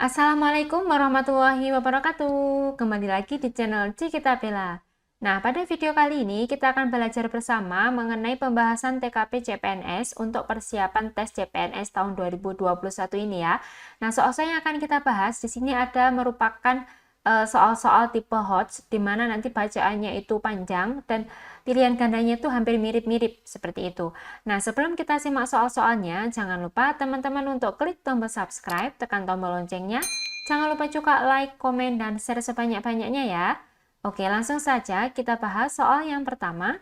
Assalamualaikum warahmatullahi wabarakatuh. Kembali lagi di channel Cikita Bella. Nah, pada video kali ini kita akan belajar bersama mengenai pembahasan TKP CPNS untuk persiapan tes CPNS tahun 2021 ini ya. Nah, soal-soal yang akan kita bahas di sini ada merupakan soal-soal tipe HOTS di mana nanti bacaannya itu panjang dan pilihan gandanya itu hampir mirip-mirip seperti itu. Nah, sebelum kita simak soal-soalnya, jangan lupa teman-teman untuk klik tombol subscribe, tekan tombol loncengnya. Jangan lupa juga like, komen, dan share sebanyak-banyaknya ya. Oke, langsung saja kita bahas soal yang pertama.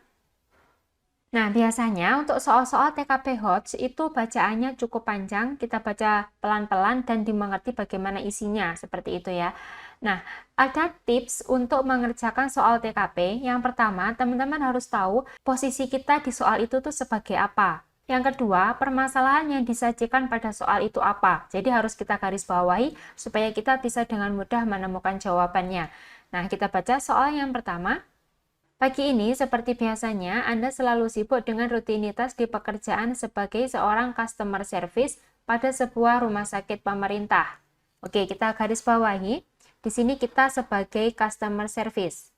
Nah, biasanya untuk soal-soal TKP HOTS itu bacaannya cukup panjang, kita baca pelan-pelan dan dimengerti bagaimana isinya, seperti itu ya. Nah, ada tips untuk mengerjakan soal TKP. Yang pertama, teman-teman harus tahu posisi kita di soal itu tuh sebagai apa. Yang kedua, permasalahan yang disajikan pada soal itu apa. Jadi harus kita garis bawahi supaya kita bisa dengan mudah menemukan jawabannya. Nah, kita baca soal yang pertama. Pagi ini, seperti biasanya, Anda selalu sibuk dengan rutinitas di pekerjaan sebagai seorang customer service pada sebuah rumah sakit pemerintah. Oke, kita garis bawahi. Di sini kita sebagai customer service.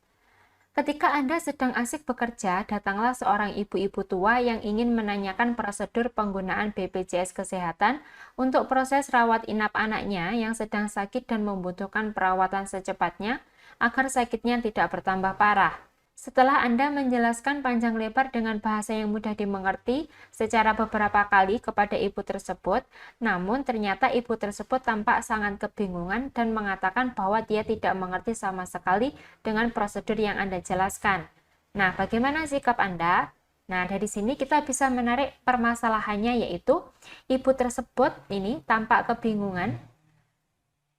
Ketika Anda sedang asik bekerja, datanglah seorang ibu-ibu tua yang ingin menanyakan prosedur penggunaan BPJS Kesehatan untuk proses rawat inap anaknya yang sedang sakit dan membutuhkan perawatan secepatnya agar sakitnya tidak bertambah parah. Setelah Anda menjelaskan panjang lebar dengan bahasa yang mudah dimengerti secara beberapa kali kepada ibu tersebut, namun ternyata ibu tersebut tampak sangat kebingungan dan mengatakan bahwa dia tidak mengerti sama sekali dengan prosedur yang Anda jelaskan. Nah, bagaimana sikap Anda? Nah, dari sini kita bisa menarik permasalahannya, yaitu ibu tersebut ini tampak kebingungan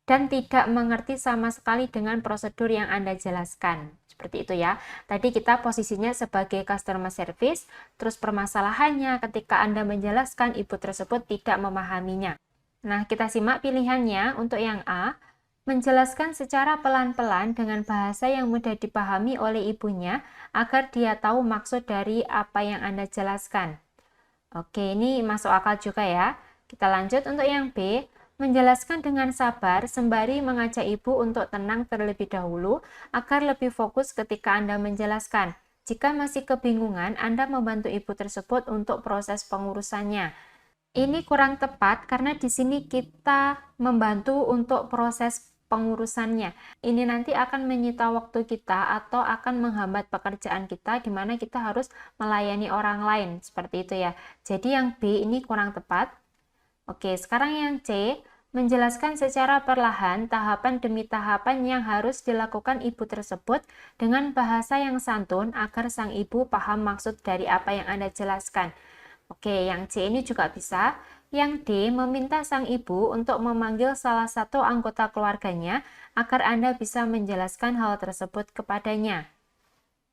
dan tidak mengerti sama sekali dengan prosedur yang Anda jelaskan. Seperti itu ya. Tadi kita posisinya sebagai customer service, terus permasalahannya ketika Anda menjelaskan ibu tersebut tidak memahaminya. Nah, kita simak pilihannya untuk yang A, menjelaskan secara pelan-pelan dengan bahasa yang mudah dipahami oleh ibunya agar dia tahu maksud dari apa yang Anda jelaskan. Oke, ini masuk akal juga ya. Kita lanjut untuk yang B, menjelaskan dengan sabar sembari mengajak ibu untuk tenang terlebih dahulu agar lebih fokus ketika Anda menjelaskan. Jika masih kebingungan, Anda membantu ibu tersebut untuk proses pengurusannya. Ini kurang tepat karena di sini kita membantu untuk proses pengurusannya. Ini nanti akan menyita waktu kita atau akan menghambat pekerjaan kita di mana kita harus melayani orang lain, seperti itu ya. Jadi yang B ini kurang tepat. Oke, sekarang yang C, menjelaskan secara perlahan tahapan demi tahapan yang harus dilakukan ibu tersebut dengan bahasa yang santun agar sang ibu paham maksud dari apa yang Anda jelaskan. Oke, yang C ini juga bisa. Yang D, meminta sang ibu untuk memanggil salah satu anggota keluarganya agar Anda bisa menjelaskan hal tersebut kepadanya.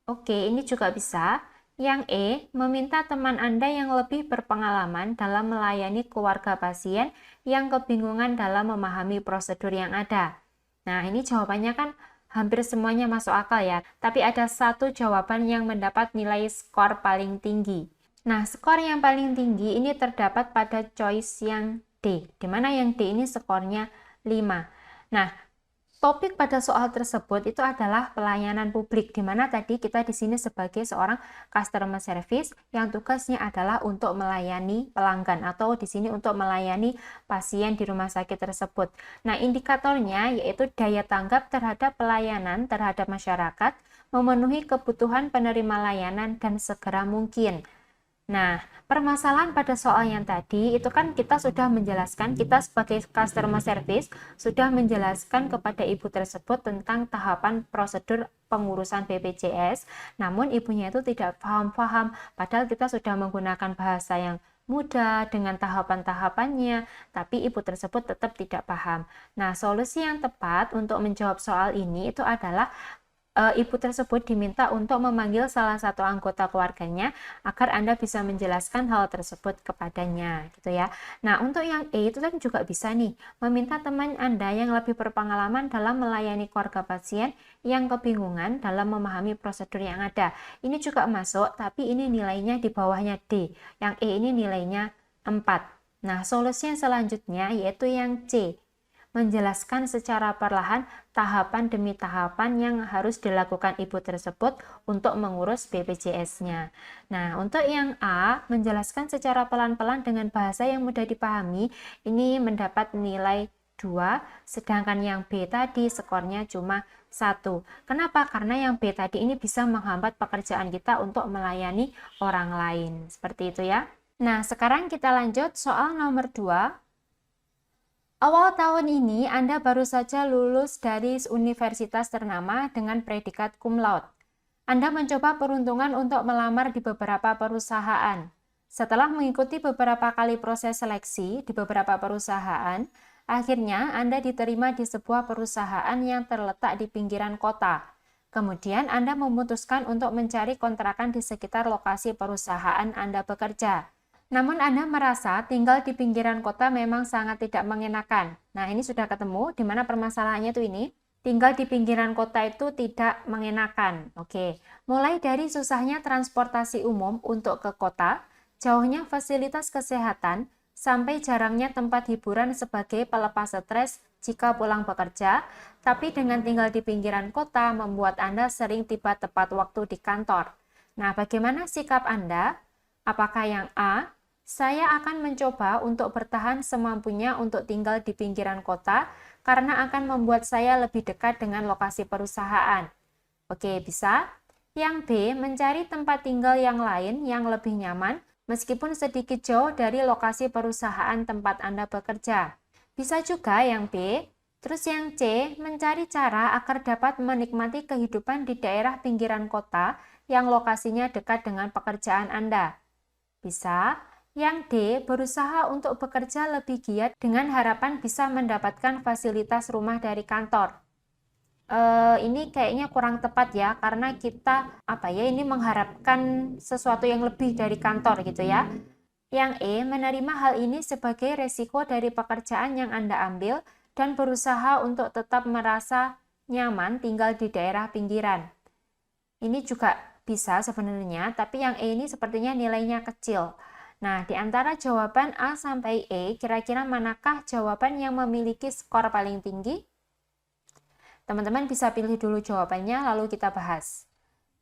Oke, ini juga bisa. Yang E, meminta teman Anda yang lebih berpengalaman dalam melayani keluarga pasien yang kebingungan dalam memahami prosedur yang ada. Nah, ini jawabannya kan hampir semuanya masuk akal ya, tapi ada satu jawaban yang mendapat nilai skor paling tinggi. Nah, skor yang paling tinggi ini terdapat pada choice yang D, di mana yang D ini skornya 5. Nah, topik pada soal tersebut itu adalah pelayanan publik, di mana tadi kita di sini sebagai seorang customer service yang tugasnya adalah untuk melayani pelanggan atau di sini untuk melayani pasien di rumah sakit tersebut. Nah, indikatornya yaitu daya tanggap terhadap pelayanan terhadap masyarakat, memenuhi kebutuhan penerima layanan dan segera mungkin. Nah, permasalahan pada soal yang tadi itu kan kita sudah menjelaskan, kita sebagai customer service sudah menjelaskan kepada ibu tersebut tentang tahapan prosedur pengurusan BPJS, namun ibunya itu tidak paham-paham, padahal kita sudah menggunakan bahasa yang mudah dengan tahapan-tahapannya, tapi ibu tersebut tetap tidak paham. Nah, solusi yang tepat untuk menjawab soal ini itu adalah ibu tersebut diminta untuk memanggil salah satu anggota keluarganya agar Anda bisa menjelaskan hal tersebut kepadanya, gitu ya. Nah, untuk yang E itu kan juga bisa nih, meminta teman Anda yang lebih berpengalaman dalam melayani keluarga pasien yang kebingungan dalam memahami prosedur yang ada. Ini juga masuk, tapi ini nilainya di bawahnya D. Yang E ini nilainya 4. Nah, solusi yang selanjutnya yaitu yang C. menjelaskan secara perlahan tahapan demi tahapan yang harus dilakukan ibu tersebut untuk mengurus BPJS-nya. Nah, untuk yang A, menjelaskan secara pelan-pelan dengan bahasa yang mudah dipahami, ini mendapat nilai 2, sedangkan yang B tadi skornya cuma 1. Kenapa? Karena yang B tadi ini bisa menghambat pekerjaan kita untuk melayani orang lain. Seperti itu ya. Nah, sekarang kita lanjut soal nomor 2. Awal tahun ini Anda baru saja lulus dari universitas ternama dengan predikat cum laude. Anda mencoba peruntungan untuk melamar di beberapa perusahaan. Setelah mengikuti beberapa kali proses seleksi di beberapa perusahaan, akhirnya Anda diterima di sebuah perusahaan yang terletak di pinggiran kota. Kemudian Anda memutuskan untuk mencari kontrakan di sekitar lokasi perusahaan Anda bekerja. Namun Anda merasa tinggal di pinggiran kota memang sangat tidak mengenakan. Nah, ini sudah ketemu di mana permasalahannya tuh ini. Tinggal di pinggiran kota itu tidak mengenakan. Oke, mulai dari susahnya transportasi umum untuk ke kota, jauhnya fasilitas kesehatan, sampai jarangnya tempat hiburan sebagai pelepas stres jika pulang bekerja, tapi dengan tinggal di pinggiran kota membuat Anda sering tiba tepat waktu di kantor. Nah, bagaimana sikap Anda? Apakah yang A, saya akan mencoba untuk bertahan semampunya untuk tinggal di pinggiran kota karena akan membuat saya lebih dekat dengan lokasi perusahaan. Oke, bisa. Yang B, mencari tempat tinggal yang lain yang lebih nyaman meskipun sedikit jauh dari lokasi perusahaan tempat Anda bekerja. Bisa juga yang B. Terus yang C, mencari cara agar dapat menikmati kehidupan di daerah pinggiran kota yang lokasinya dekat dengan pekerjaan Anda. Bisa. Yang D, berusaha untuk bekerja lebih giat dengan harapan bisa mendapatkan fasilitas rumah dari kantor. Ini kayaknya kurang tepat ya, karena kita ini mengharapkan sesuatu yang lebih dari kantor gitu ya. Yang E, menerima hal ini sebagai resiko dari pekerjaan yang Anda ambil dan berusaha untuk tetap merasa nyaman tinggal di daerah pinggiran. Ini juga bisa sebenarnya, tapi yang E ini sepertinya nilainya kecil. Nah, di antara jawaban A sampai E, kira-kira manakah jawaban yang memiliki skor paling tinggi? Teman-teman bisa pilih dulu jawabannya, lalu kita bahas.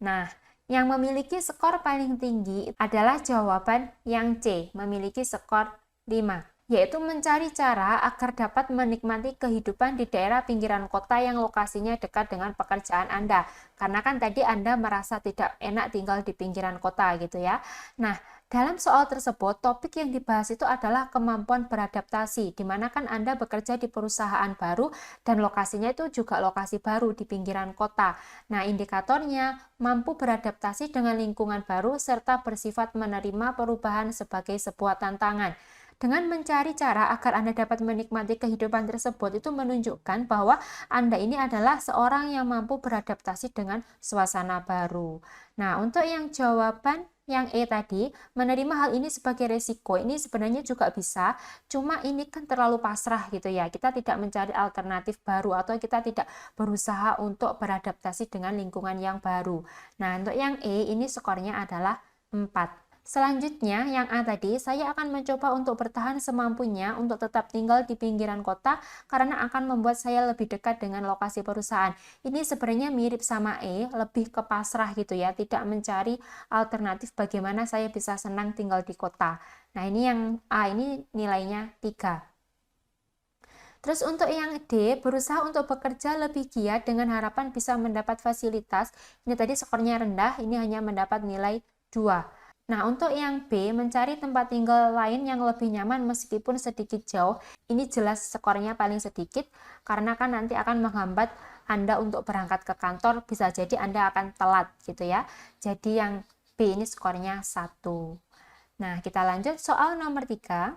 Nah, yang memiliki skor paling tinggi adalah jawaban yang C, memiliki skor 5, yaitu mencari cara agar dapat menikmati kehidupan di daerah pinggiran kota yang lokasinya dekat dengan pekerjaan Anda. Karena kan tadi Anda merasa tidak enak tinggal di pinggiran kota gitu ya. Nah, dalam soal tersebut, topik yang dibahas itu adalah kemampuan beradaptasi, di mana kan Anda bekerja di perusahaan baru dan lokasinya itu juga lokasi baru di pinggiran kota. Nah, indikatornya mampu beradaptasi dengan lingkungan baru serta bersifat menerima perubahan sebagai sebuah tantangan. Dengan mencari cara agar Anda dapat menikmati kehidupan tersebut itu menunjukkan bahwa Anda ini adalah seorang yang mampu beradaptasi dengan suasana baru. Nah, untuk yang jawaban yang E tadi, menerima hal ini sebagai resiko, ini sebenarnya juga bisa, cuma ini kan terlalu pasrah gitu ya, kita tidak mencari alternatif baru atau kita tidak berusaha untuk beradaptasi dengan lingkungan yang baru. Nah, untuk yang E ini skornya adalah 4. Selanjutnya, yang A tadi, saya akan mencoba untuk bertahan semampunya untuk tetap tinggal di pinggiran kota karena akan membuat saya lebih dekat dengan lokasi perusahaan. Ini sebenarnya mirip sama E, lebih ke pasrah gitu ya, tidak mencari alternatif bagaimana saya bisa senang tinggal di kota. Nah, ini yang A ini nilainya 3. Terus untuk yang D, berusaha untuk bekerja lebih giat dengan harapan bisa mendapat fasilitas. Ini tadi skornya rendah, ini hanya mendapat nilai 2. Nah, untuk yang B, mencari tempat tinggal lain yang lebih nyaman meskipun sedikit jauh, ini jelas skornya paling sedikit, karena kan nanti akan menghambat Anda untuk berangkat ke kantor, bisa jadi Anda akan telat gitu ya. Jadi yang B ini skornya 1. Nah, kita lanjut soal nomor 3.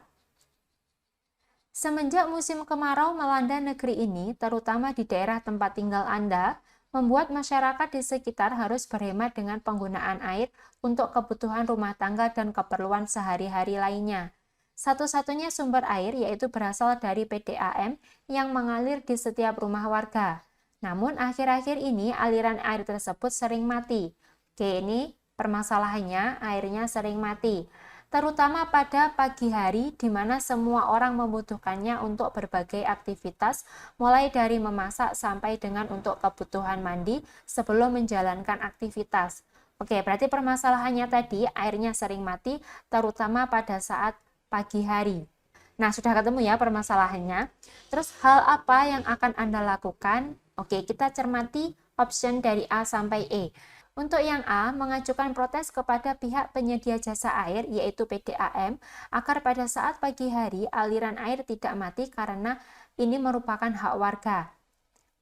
Semenjak musim kemarau melanda negeri ini, terutama di daerah tempat tinggal Anda, membuat masyarakat di sekitar harus berhemat dengan penggunaan air untuk kebutuhan rumah tangga dan keperluan sehari-hari lainnya. Satu-satunya sumber air yaitu berasal dari PDAM yang mengalir di setiap rumah warga. Namun akhir-akhir ini aliran air tersebut sering mati. Oke, ini permasalahannya airnya sering mati. terutama pada pagi hari di mana semua orang membutuhkannya untuk berbagai aktivitas, mulai dari memasak sampai dengan untuk kebutuhan mandi sebelum menjalankan aktivitas. Oke, berarti permasalahannya tadi airnya sering mati, terutama pada saat pagi hari. Nah, sudah ketemu ya permasalahannya. Terus hal apa yang akan Anda lakukan? Oke, kita cermati option dari A sampai E. Untuk yang A, mengajukan protes kepada pihak penyedia jasa air, yaitu PDAM, agar pada saat pagi hari aliran air tidak mati karena ini merupakan hak warga.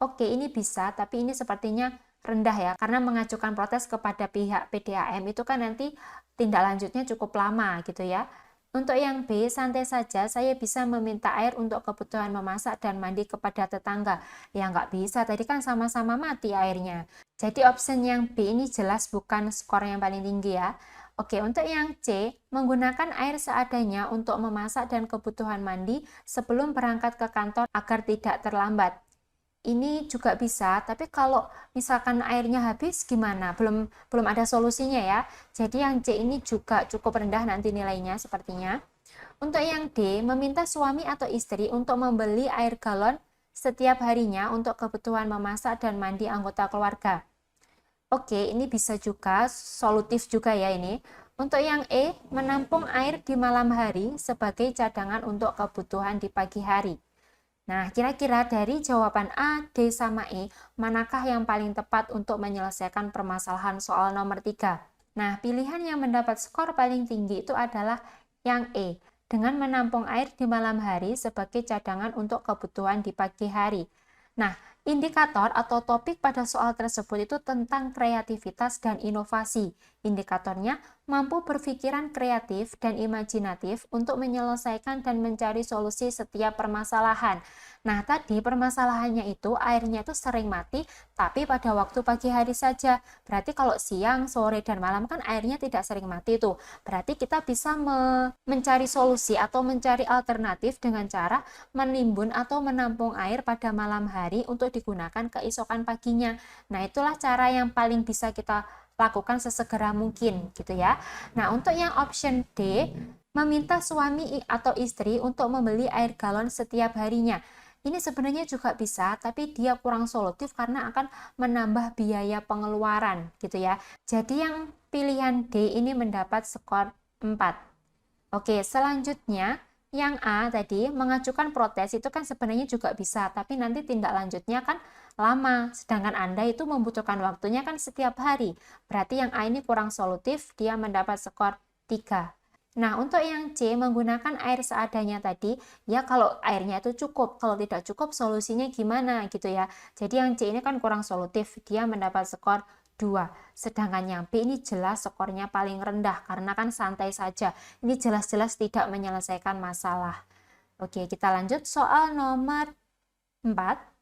Oke, ini bisa, tapi ini sepertinya rendah ya, karena mengajukan protes kepada pihak PDAM itu kan nanti tindak lanjutnya cukup lama gitu ya. Untuk yang B, santai saja, saya bisa meminta air untuk kebutuhan memasak dan mandi kepada tetangga. Ya nggak bisa, tadi kan sama-sama mati airnya. Jadi option yang B ini jelas bukan skor yang paling tinggi ya. Oke, untuk yang C, menggunakan air seadanya untuk memasak dan kebutuhan mandi sebelum berangkat ke kantor agar tidak terlambat. Ini juga bisa, tapi kalau misalkan airnya habis gimana? Belum ada solusinya ya. Jadi yang C ini juga cukup rendah nanti nilainya sepertinya. Untuk yang D, meminta suami atau istri untuk membeli air galon setiap harinya untuk kebutuhan memasak dan mandi anggota keluarga. Oke, ini bisa juga, solutif juga ya ini. Untuk yang E, menampung air di malam hari sebagai cadangan untuk kebutuhan di pagi hari. Nah, kira-kira dari jawaban A, D, sama E, manakah yang paling tepat untuk menyelesaikan permasalahan soal nomor 3? Nah, pilihan yang mendapat skor paling tinggi itu adalah yang E, dengan menampung air di malam hari sebagai cadangan untuk kebutuhan di pagi hari. Nah, indikator atau topik pada soal tersebut itu tentang kreativitas dan inovasi. Indikatornya mampu berpikiran kreatif dan imajinatif untuk menyelesaikan dan mencari solusi setiap permasalahan. Nah, tadi permasalahannya itu airnya itu sering mati, tapi pada waktu pagi hari saja. Berarti kalau siang, sore, dan malam kan airnya tidak sering mati tuh. Berarti kita bisa mencari solusi atau mencari alternatif dengan cara menimbun atau menampung air pada malam hari untuk digunakan keesokan paginya. Nah, itulah cara yang paling bisa kita lakukan sesegera mungkin gitu ya. Nah, untuk yang option D, meminta suami atau istri untuk membeli air galon setiap harinya. Ini sebenarnya juga bisa, tapi dia kurang solutif karena akan menambah biaya pengeluaran gitu ya. Jadi yang pilihan D ini mendapat skor 4. Oke, selanjutnya yang A tadi mengajukan protes itu kan sebenarnya juga bisa, tapi nanti tindak lanjutnya kan lama, sedangkan Anda itu membutuhkan waktunya kan setiap hari. Berarti yang A ini kurang solutif, dia mendapat skor 3. Nah, untuk yang C menggunakan air seadanya tadi, ya kalau airnya itu cukup, kalau tidak cukup solusinya gimana gitu ya. Jadi yang C ini kan kurang solutif, dia mendapat skor 2. Sedangkan yang B ini jelas skornya paling rendah karena kan santai saja. Ini jelas-jelas tidak menyelesaikan masalah. Oke, kita lanjut soal nomor 4.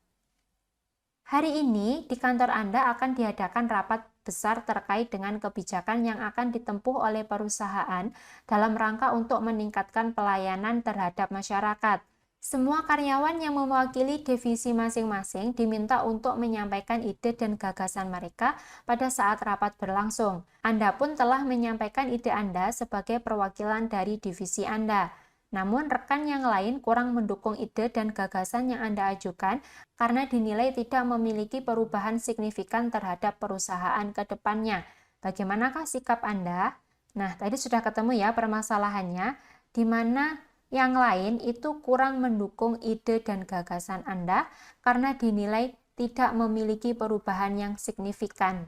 Hari ini di kantor Anda akan diadakan rapat besar terkait dengan kebijakan yang akan ditempuh oleh perusahaan dalam rangka untuk meningkatkan pelayanan terhadap masyarakat. Semua karyawan yang mewakili divisi masing-masing diminta untuk menyampaikan ide dan gagasan mereka pada saat rapat berlangsung. Anda pun telah menyampaikan ide Anda sebagai perwakilan dari divisi Anda. Namun rekan yang lain kurang mendukung ide dan gagasan yang Anda ajukan karena dinilai tidak memiliki perubahan signifikan terhadap perusahaan ke depannya. Bagaimanakah sikap Anda? Nah, tadi sudah ketemu ya permasalahannya, di mana yang lain itu kurang mendukung ide dan gagasan Anda karena dinilai tidak memiliki perubahan yang signifikan.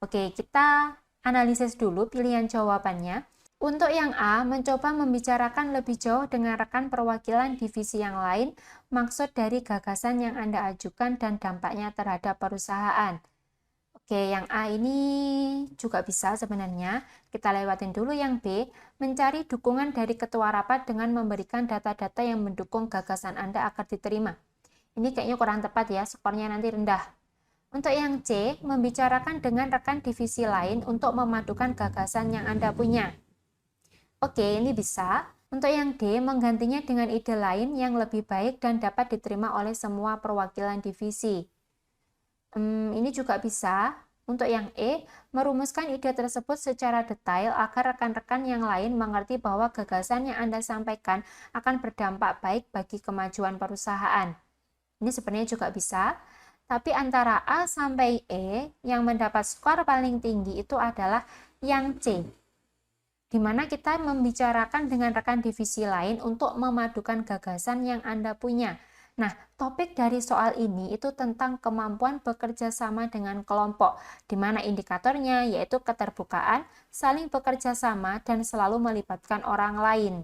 Oke, kita analisis dulu pilihan jawabannya. Untuk yang A, mencoba membicarakan lebih jauh dengan rekan perwakilan divisi yang lain, maksud dari gagasan yang Anda ajukan dan dampaknya terhadap perusahaan. Oke, yang A ini juga bisa sebenarnya. Kita lewatin dulu yang B, mencari dukungan dari ketua rapat dengan memberikan data-data yang mendukung gagasan Anda agar diterima. Ini kayaknya kurang tepat ya, skornya nanti rendah. Untuk yang C, membicarakan dengan rekan divisi lain untuk memadukan gagasan yang Anda punya. Oke, ini bisa. Untuk yang D, menggantinya dengan ide lain yang lebih baik dan dapat diterima oleh semua perwakilan divisi. Ini juga bisa. Untuk yang E, merumuskan ide tersebut secara detail agar rekan-rekan yang lain mengerti bahwa gagasan yang Anda sampaikan akan berdampak baik bagi kemajuan perusahaan. Ini sebenarnya juga bisa, tapi antara A sampai E yang mendapat skor paling tinggi itu adalah yang C, di mana kita membicarakan dengan rekan divisi lain untuk memadukan gagasan yang Anda punya. Nah, topik dari soal ini itu tentang kemampuan bekerja sama dengan kelompok, di mana indikatornya yaitu keterbukaan, saling bekerja sama, dan selalu melibatkan orang lain.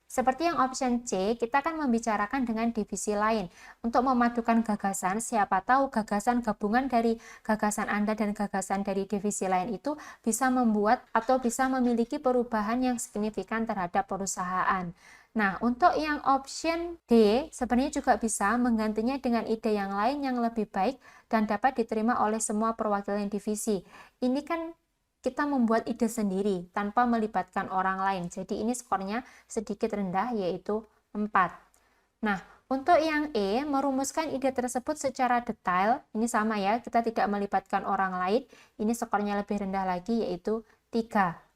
Seperti yang option C, kita akan membicarakan dengan divisi lain. Untuk memadukan gagasan, siapa tahu gagasan gabungan dari gagasan Anda dan gagasan dari divisi lain itu bisa membuat atau bisa memiliki perubahan yang signifikan terhadap perusahaan. Nah, untuk yang option D, sebenarnya juga bisa menggantinya dengan ide yang lain yang lebih baik dan dapat diterima oleh semua perwakilan divisi. Ini kan kita membuat ide sendiri tanpa melibatkan orang lain. Jadi ini skornya sedikit rendah, yaitu 4. Nah, untuk yang E, merumuskan ide tersebut secara detail. Ini sama ya, kita tidak melibatkan orang lain. Ini skornya lebih rendah lagi, yaitu 3.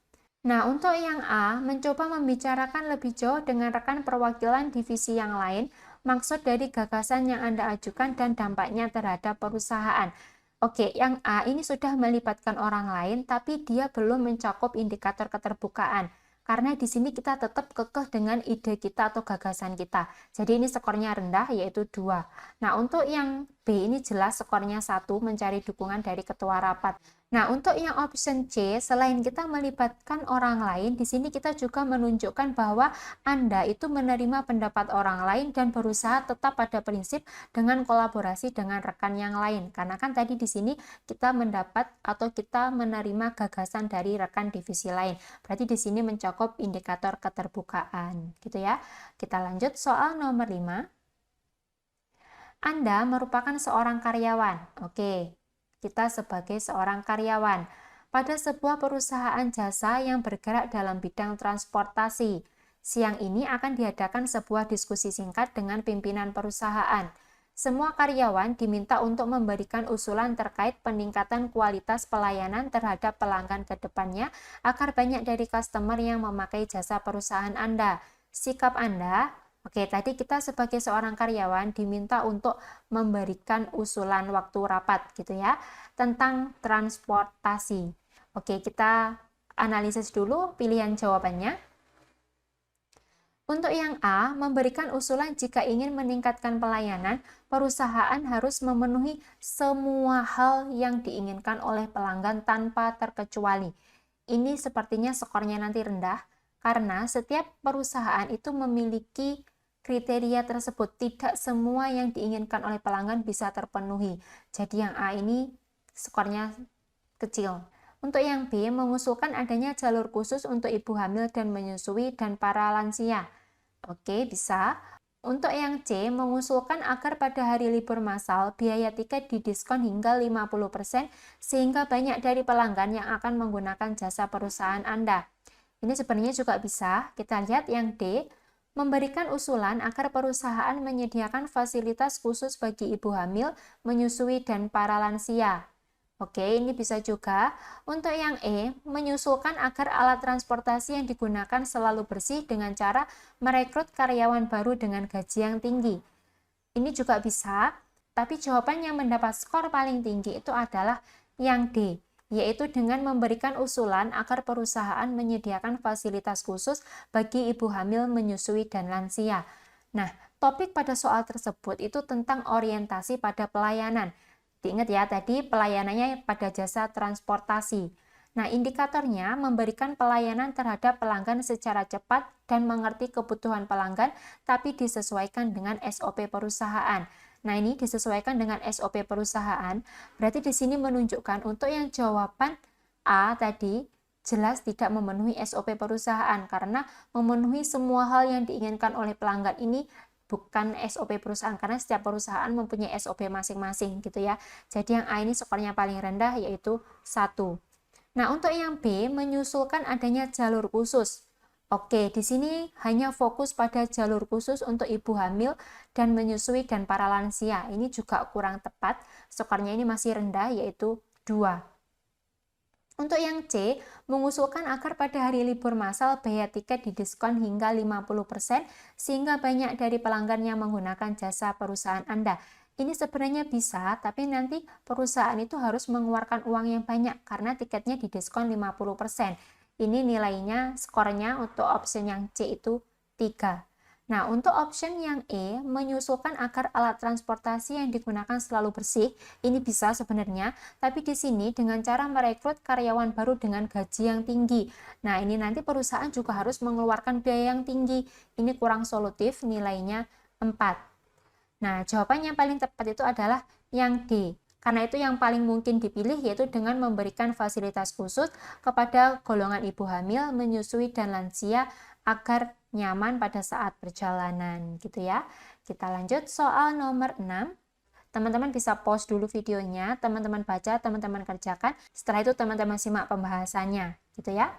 Nah, untuk yang A, mencoba membicarakan lebih jauh dengan rekan perwakilan divisi yang lain, maksud dari gagasan yang Anda ajukan dan dampaknya terhadap perusahaan. Oke, yang A ini sudah melibatkan orang lain, tapi dia belum mencakup indikator keterbukaan. Karena di sini kita tetap kekeh dengan ide kita atau gagasan kita. Jadi ini skornya rendah, yaitu 2. Nah, untuk yang B ini jelas skornya 1, mencari dukungan dari ketua rapat. Nah, untuk yang option C, selain kita melibatkan orang lain, di sini kita juga menunjukkan bahwa Anda itu menerima pendapat orang lain dan berusaha tetap pada prinsip dengan kolaborasi dengan rekan yang lain. Karena kan tadi di sini kita mendapat atau kita menerima gagasan dari rekan divisi lain. Berarti di sini mencakup indikator keterbukaan, gitu ya. Kita lanjut soal nomor 5. Anda merupakan seorang karyawan. Oke. Kita sebagai seorang karyawan pada sebuah perusahaan jasa yang bergerak dalam bidang transportasi. Siang ini akan diadakan sebuah diskusi singkat dengan pimpinan perusahaan. Semua karyawan diminta untuk memberikan usulan terkait peningkatan kualitas pelayanan terhadap pelanggan ke depannya agar banyak dari customer yang memakai jasa perusahaan Anda. Sikap Anda. Oke, tadi kita sebagai seorang karyawan diminta untuk memberikan usulan waktu rapat gitu ya, tentang transportasi. Oke, kita analisis dulu pilihan jawabannya. Untuk yang A, memberikan usulan jika ingin meningkatkan pelayanan, perusahaan harus memenuhi semua hal yang diinginkan oleh pelanggan tanpa terkecuali. Ini sepertinya skornya nanti rendah, karena setiap perusahaan itu memiliki kriteria tersebut. Tidak semua yang diinginkan oleh pelanggan bisa terpenuhi. Jadi yang A ini skornya kecil. Untuk yang B, mengusulkan adanya jalur khusus untuk ibu hamil dan menyusui dan para lansia. Oke, bisa. Untuk yang C, mengusulkan agar pada hari libur massal biaya tiket didiskon hingga 50% sehingga banyak dari pelanggan yang akan menggunakan jasa perusahaan Anda. Ini sebenarnya juga bisa. Kita lihat yang D, memberikan usulan agar perusahaan menyediakan fasilitas khusus bagi ibu hamil, menyusui, dan para lansia. Oke, ini bisa juga. Untuk yang E, menyusulkan agar alat transportasi yang digunakan selalu bersih dengan cara merekrut karyawan baru dengan gaji yang tinggi. Ini juga bisa, tapi jawaban yang mendapat skor paling tinggi itu adalah yang D, yaitu dengan memberikan usulan agar perusahaan menyediakan fasilitas khusus bagi ibu hamil, menyusui, dan lansia. Nah, topik pada soal tersebut itu tentang orientasi pada pelayanan. Diingat ya, tadi pelayanannya pada jasa transportasi. Nah, indikatornya memberikan pelayanan terhadap pelanggan secara cepat dan mengerti kebutuhan pelanggan, tapi disesuaikan dengan SOP perusahaan. Nah, ini disesuaikan dengan SOP perusahaan. Berarti di sini menunjukkan untuk yang jawaban A tadi jelas tidak memenuhi SOP perusahaan karena memenuhi semua hal yang diinginkan oleh pelanggan ini bukan SOP perusahaan karena setiap perusahaan mempunyai SOP masing-masing gitu ya. Jadi yang A ini skornya paling rendah yaitu 1. Nah, untuk yang B menyusulkan adanya jalur khusus. Oke, di sini hanya fokus pada jalur khusus untuk ibu hamil dan menyusui dan para lansia. Ini juga kurang tepat. Skornya ini masih rendah yaitu 2. Untuk yang C, mengusulkan agar pada hari libur massal biaya tiket didiskon hingga 50% sehingga banyak dari pelanggan yang menggunakan jasa perusahaan Anda. Ini sebenarnya bisa, tapi nanti perusahaan itu harus mengeluarkan uang yang banyak karena tiketnya didiskon 50%. Ini nilainya, skornya untuk option yang C itu 3. Nah, untuk option yang E, menyusulkan agar alat transportasi yang digunakan selalu bersih, ini bisa sebenarnya, tapi di sini dengan cara merekrut karyawan baru dengan gaji yang tinggi. Nah, ini nanti perusahaan juga harus mengeluarkan biaya yang tinggi. Ini kurang solutif, nilainya 4. Nah, jawaban yang paling tepat itu adalah yang D. Karena itu yang paling mungkin dipilih yaitu dengan memberikan fasilitas khusus kepada golongan ibu hamil, menyusui, dan lansia agar nyaman pada saat perjalanan gitu ya. Kita lanjut soal nomor 6. Teman-teman bisa pause dulu videonya, teman-teman baca, teman-teman kerjakan. Setelah itu teman-teman simak pembahasannya gitu ya.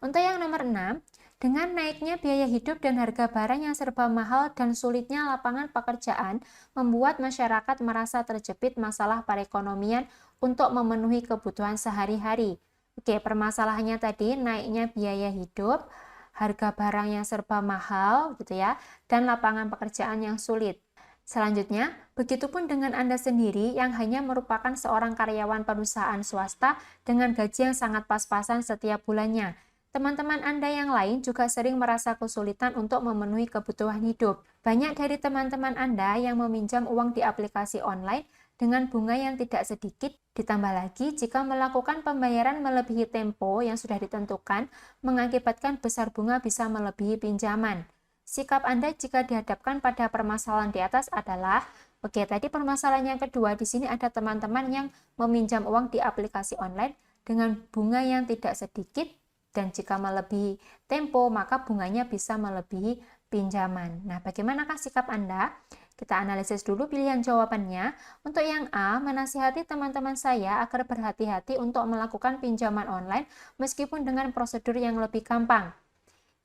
Untuk yang nomor 6, dengan naiknya biaya hidup dan harga barang yang serba mahal dan sulitnya lapangan pekerjaan membuat masyarakat merasa terjepit masalah perekonomian untuk memenuhi kebutuhan sehari-hari. Oke, permasalahannya tadi naiknya biaya hidup, harga barang yang serba mahal gitu ya, dan lapangan pekerjaan yang sulit. Selanjutnya, begitupun dengan Anda sendiri yang hanya merupakan seorang karyawan perusahaan swasta dengan gaji yang sangat pas-pasan setiap bulannya. Teman-teman Anda yang lain juga sering merasa kesulitan untuk memenuhi kebutuhan hidup. Banyak dari teman-teman Anda yang meminjam uang di aplikasi online dengan bunga yang tidak sedikit, ditambah lagi jika melakukan pembayaran melebihi tempo yang sudah ditentukan, mengakibatkan besar bunga bisa melebihi pinjaman. Sikap Anda jika dihadapkan pada permasalahan di atas adalah, oke, tadi permasalahan yang kedua, di sini ada teman-teman yang meminjam uang di aplikasi online dengan bunga yang tidak sedikit, dan jika melebihi tempo, maka bunganya bisa melebihi pinjaman. Nah, bagaimanakah sikap Anda? Kita analisis dulu pilihan jawabannya. Untuk yang A, menasihati teman-teman saya agar berhati-hati untuk melakukan pinjaman online meskipun dengan prosedur yang lebih gampang.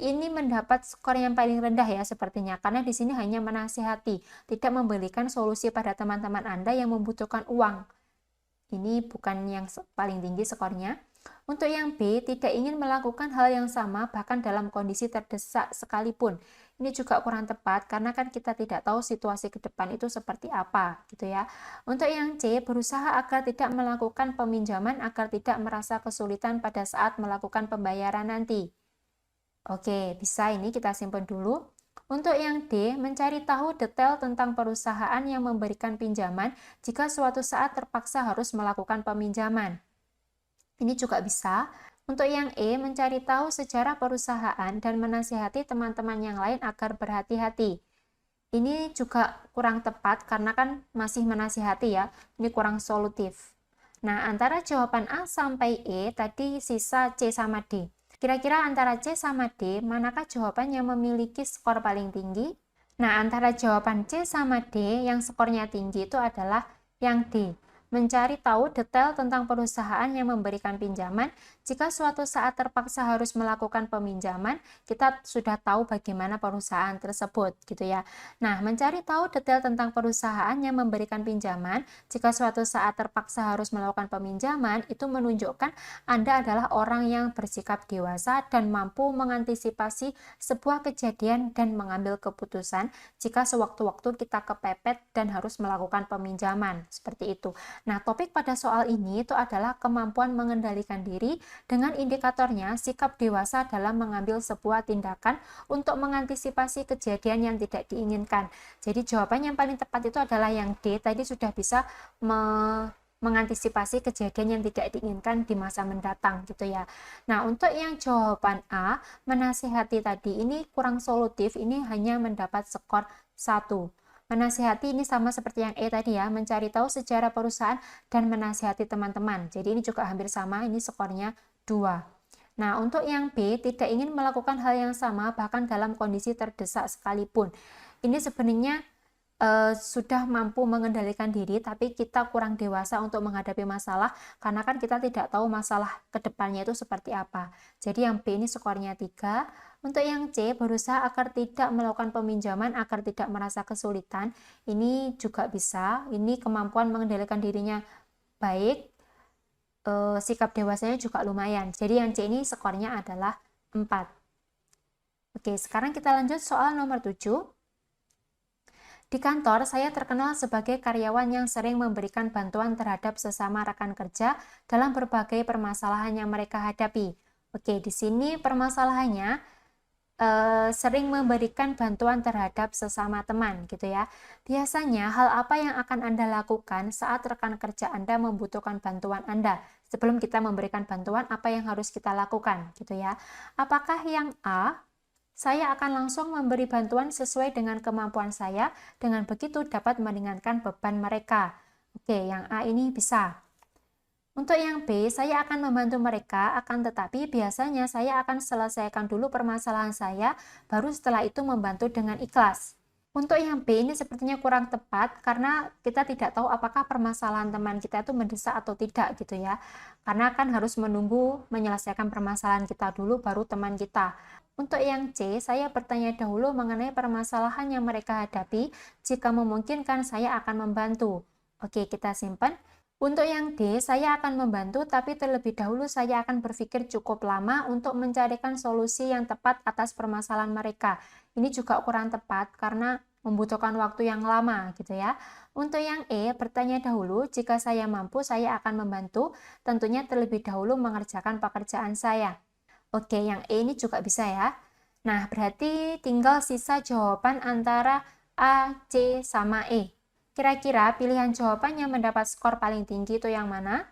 Ini mendapat skor yang paling rendah ya sepertinya, karena di sini hanya menasihati, tidak memberikan solusi pada teman-teman Anda yang membutuhkan uang. Ini bukan yang paling tinggi skornya. Untuk yang B, tidak ingin melakukan hal yang sama bahkan dalam kondisi terdesak sekalipun. Ini juga kurang tepat karena kan kita tidak tahu situasi ke depan itu seperti apa gitu ya. Untuk yang C, berusaha agar tidak melakukan peminjaman agar tidak merasa kesulitan pada saat melakukan pembayaran nanti. Oke, bisa ini kita simpan dulu. Untuk yang D, mencari tahu detail tentang perusahaan yang memberikan pinjaman jika suatu saat terpaksa harus melakukan peminjaman. Ini juga bisa. Untuk yang E, mencari tahu sejarah perusahaan dan menasihati teman-teman yang lain agar berhati-hati. Ini juga kurang tepat karena kan masih menasihati ya, ini kurang solutif. Nah, antara jawaban A sampai E, tadi sisa C sama D. Kira-kira antara C sama D, manakah jawaban yang memiliki skor paling tinggi? Nah, antara jawaban C sama D yang skornya tinggi itu adalah yang D. Mencari tahu detail tentang perusahaan yang memberikan pinjaman. Jika suatu saat terpaksa harus melakukan peminjaman, kita sudah tahu bagaimana perusahaan tersebut, gitu ya. Nah, mencari tahu detail tentang perusahaan yang memberikan pinjaman, jika suatu saat terpaksa harus melakukan peminjaman, itu menunjukkan Anda adalah orang yang bersikap dewasa dan mampu mengantisipasi sebuah kejadian dan mengambil keputusan jika sewaktu-waktu kita kepepet dan harus melakukan peminjaman, seperti itu. Nah, topik pada soal ini itu adalah kemampuan mengendalikan diri dengan indikatornya sikap dewasa dalam mengambil sebuah tindakan untuk mengantisipasi kejadian yang tidak diinginkan. Jadi jawaban yang paling tepat itu adalah yang D, tadi sudah bisa mengantisipasi kejadian yang tidak diinginkan di masa mendatang gitu ya. Nah, untuk yang jawaban A, menasihati tadi ini kurang solutif, ini hanya mendapat skor 1. Menasihati ini sama seperti yang E tadi ya, mencari tahu sejarah perusahaan dan menasihati teman-teman. Jadi ini juga hampir sama, ini skornya 2. Nah, untuk yang B, tidak ingin melakukan hal yang sama bahkan dalam kondisi terdesak sekalipun. Ini sebenarnya sudah mampu mengendalikan diri, tapi kita kurang dewasa untuk menghadapi masalah, karena kan kita tidak tahu masalah ke depannya itu seperti apa. Jadi yang B ini skornya 3. Untuk yang C, berusaha agar tidak melakukan peminjaman agar tidak merasa kesulitan. Ini juga bisa, ini kemampuan mengendalikan dirinya baik, sikap dewasanya juga lumayan. Jadi yang C ini skornya adalah 4. Oke, sekarang kita lanjut soal nomor 7. Di kantor, saya terkenal sebagai karyawan yang sering memberikan bantuan terhadap sesama rekan kerja dalam berbagai permasalahan yang mereka hadapi. Oke, di sini permasalahannya sering memberikan bantuan terhadap sesama teman, gitu ya. Biasanya, hal apa yang akan Anda lakukan saat rekan kerja Anda membutuhkan bantuan Anda? Sebelum kita memberikan bantuan, apa yang harus kita lakukan, gitu ya. Apakah yang A, saya akan langsung memberi bantuan sesuai dengan kemampuan saya, dengan begitu dapat meringankan beban mereka. Oke, yang A ini bisa. Untuk yang B, saya akan membantu mereka, akan tetapi biasanya saya akan selesaikan dulu permasalahan saya, baru setelah itu membantu dengan ikhlas. Untuk yang B ini sepertinya kurang tepat, karena kita tidak tahu apakah permasalahan teman kita itu mendesak atau tidak gitu ya. Karena kan harus menunggu menyelesaikan permasalahan kita dulu, baru teman kita. Untuk yang C, saya bertanya dahulu mengenai permasalahan yang mereka hadapi. Jika memungkinkan, saya akan membantu. Oke, kita simpan. Untuk yang D, saya akan membantu, tapi terlebih dahulu saya akan berpikir cukup lama untuk mencarikan solusi yang tepat atas permasalahan mereka. Ini juga kurang tepat karena membutuhkan waktu yang lama, gitu ya. Untuk yang E, bertanya dahulu, jika saya mampu, saya akan membantu, tentunya terlebih dahulu mengerjakan pekerjaan saya. Oke, yang E ini juga bisa ya. Nah, berarti tinggal sisa jawaban antara A, C, sama E. Kira-kira pilihan jawaban yang mendapat skor paling tinggi itu yang mana?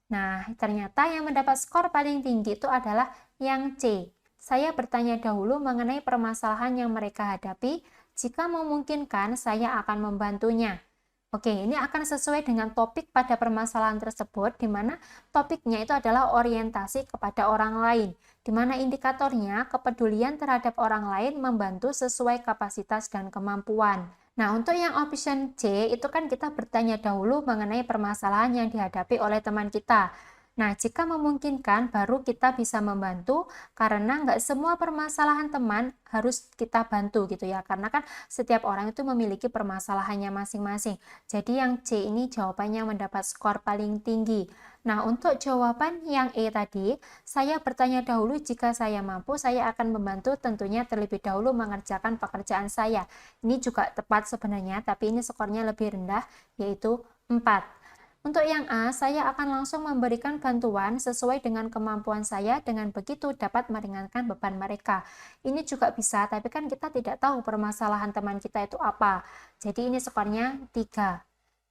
Nah, ternyata yang mendapat skor paling tinggi itu adalah yang C. Saya bertanya dahulu mengenai permasalahan yang mereka hadapi. Jika memungkinkan, saya akan membantunya. Oke, ini akan sesuai dengan topik pada permasalahan tersebut, di mana topiknya itu adalah orientasi kepada orang lain, di mana indikatornya kepedulian terhadap orang lain membantu sesuai kapasitas dan kemampuan. Nah, untuk yang option C, itu kan kita bertanya dahulu mengenai permasalahan yang dihadapi oleh teman kita. Nah, jika memungkinkan, baru kita bisa membantu, karena nggak semua permasalahan teman harus kita bantu gitu ya, karena kan setiap orang itu memiliki permasalahannya masing-masing. Jadi yang C ini jawabannya mendapat skor paling tinggi. Nah, untuk jawaban yang E tadi, saya bertanya dahulu jika saya mampu, saya akan membantu, tentunya terlebih dahulu mengerjakan pekerjaan saya. Ini juga tepat sebenarnya, tapi ini skornya lebih rendah, yaitu 4. Untuk yang A, saya akan langsung memberikan bantuan sesuai dengan kemampuan saya, dengan begitu dapat meringankan beban mereka. Ini juga bisa, tapi kan kita tidak tahu permasalahan teman kita itu apa. Jadi ini skornya 3.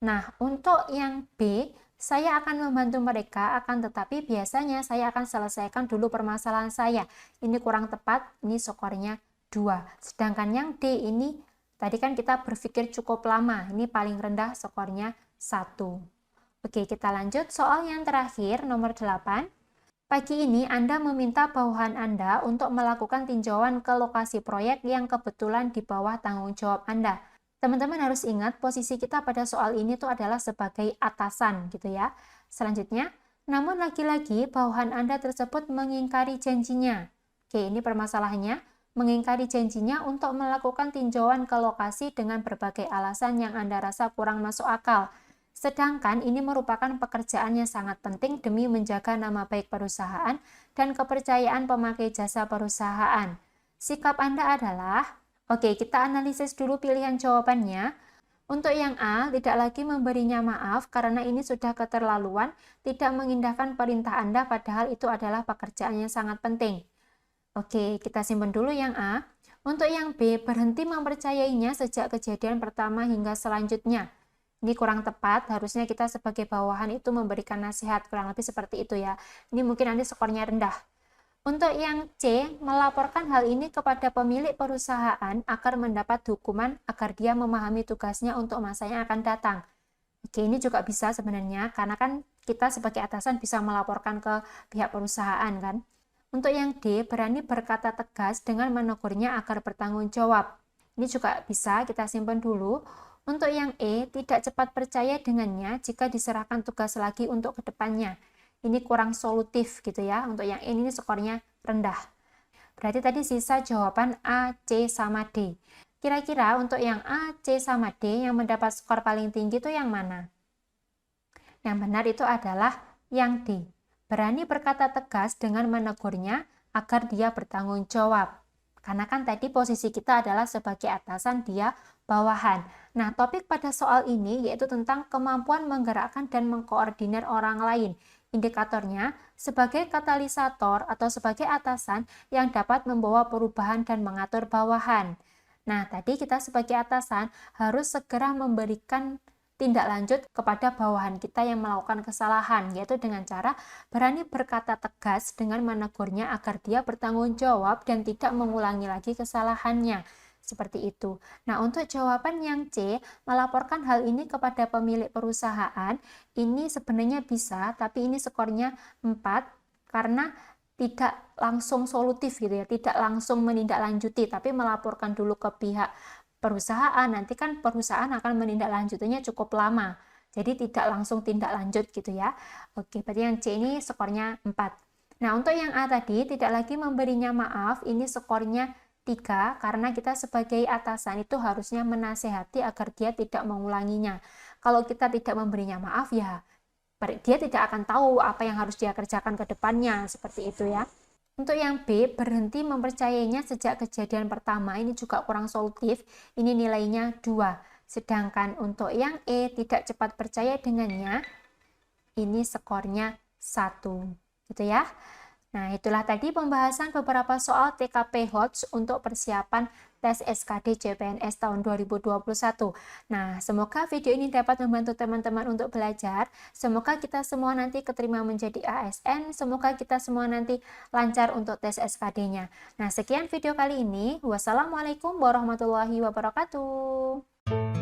Nah, untuk yang B, saya akan membantu mereka, akan tetapi biasanya saya akan selesaikan dulu permasalahan saya. Ini kurang tepat, ini skornya 2. Sedangkan yang D ini, tadi kan kita berpikir cukup lama, ini paling rendah skornya 1. Oke, kita lanjut soal yang terakhir, nomor 8. Pagi ini Anda meminta bawahan Anda untuk melakukan tinjauan ke lokasi proyek yang kebetulan di bawah tanggung jawab Anda. Teman-teman harus ingat posisi kita pada soal ini tuh adalah sebagai atasan gitu ya. Selanjutnya, namun lagi-lagi bawahan Anda tersebut mengingkari janjinya. Oke, ini permasalahannya. Mengingkari janjinya untuk melakukan tinjauan ke lokasi dengan berbagai alasan yang Anda rasa kurang masuk akal. Sedangkan ini merupakan pekerjaan yang sangat penting demi menjaga nama baik perusahaan dan kepercayaan pemakai jasa perusahaan. Sikap Anda adalah, oke, kita analisis dulu pilihan jawabannya. Untuk yang A, tidak lagi memberinya maaf karena ini sudah keterlaluan, tidak mengindahkan perintah Anda padahal itu adalah pekerjaan yang sangat penting. Oke, kita simpan dulu yang A. Untuk yang B, berhenti mempercayainya sejak kejadian pertama hingga selanjutnya. Ini kurang tepat, harusnya kita sebagai bawahan itu memberikan nasihat, kurang lebih seperti itu ya. Ini mungkin nanti skornya rendah. Untuk yang C, melaporkan hal ini kepada pemilik perusahaan agar mendapat hukuman agar dia memahami tugasnya untuk masa yang akan datang. Oke, ini juga bisa sebenarnya, karena kan kita sebagai atasan bisa melaporkan ke pihak perusahaan kan. Untuk yang D, berani berkata tegas dengan menegurnya agar bertanggung jawab. Ini juga bisa, kita simpan dulu. Untuk yang E, tidak cepat percaya dengannya jika diserahkan tugas lagi untuk kedepannya. Ini kurang solutif gitu ya. Untuk yang E ini skornya rendah. Berarti tadi sisa jawaban A, C, sama D. Kira-kira untuk yang A, C, sama D yang mendapat skor paling tinggi itu yang mana? Yang benar itu adalah Yang D. Berani berkata tegas dengan menegurnya agar dia bertanggung jawab. Karena kan tadi posisi kita adalah sebagai atasan, dia bawahan. Nah, topik pada soal ini yaitu tentang kemampuan menggerakkan dan mengkoordinir orang lain. Indikatornya sebagai katalisator atau sebagai atasan yang dapat membawa perubahan dan mengatur bawahan. Nah, tadi kita sebagai atasan harus segera memberikan tindak lanjut kepada bawahan kita yang melakukan kesalahan, yaitu dengan cara berani berkata tegas dengan menegurnya agar dia bertanggung jawab dan tidak mengulangi lagi kesalahannya. Seperti itu. Nah, untuk jawaban yang C, melaporkan hal ini kepada pemilik perusahaan, ini sebenarnya bisa, tapi ini skornya 4, karena tidak langsung solutif gitu ya, tidak langsung menindaklanjuti, tapi melaporkan dulu ke pihak perusahaan, nanti kan perusahaan akan menindaklanjutinya cukup lama. Jadi tidak langsung tindak lanjut gitu ya. Oke, berarti yang C ini skornya 4. Nah, untuk yang A tadi, tidak lagi memberinya maaf, ini skornya 3, karena kita sebagai atasan itu harusnya menasehati agar dia tidak mengulanginya. Kalau kita tidak memberinya maaf, ya dia tidak akan tahu apa yang harus dia kerjakan ke depannya, seperti itu ya. Untuk yang B, berhenti mempercayainya sejak kejadian pertama, ini juga kurang solutif, ini nilainya 2. Sedangkan untuk yang E, tidak cepat percaya dengannya, ini skornya 1. Gitu ya. Nah, itulah tadi pembahasan beberapa soal TKP HOTS untuk persiapan tes SKD CPNS tahun 2021. Nah, semoga video ini dapat membantu teman-teman untuk belajar. Semoga kita semua nanti keterima menjadi ASN. Semoga kita semua nanti lancar untuk tes SKD-nya. Nah, sekian video kali ini. Wassalamualaikum warahmatullahi wabarakatuh.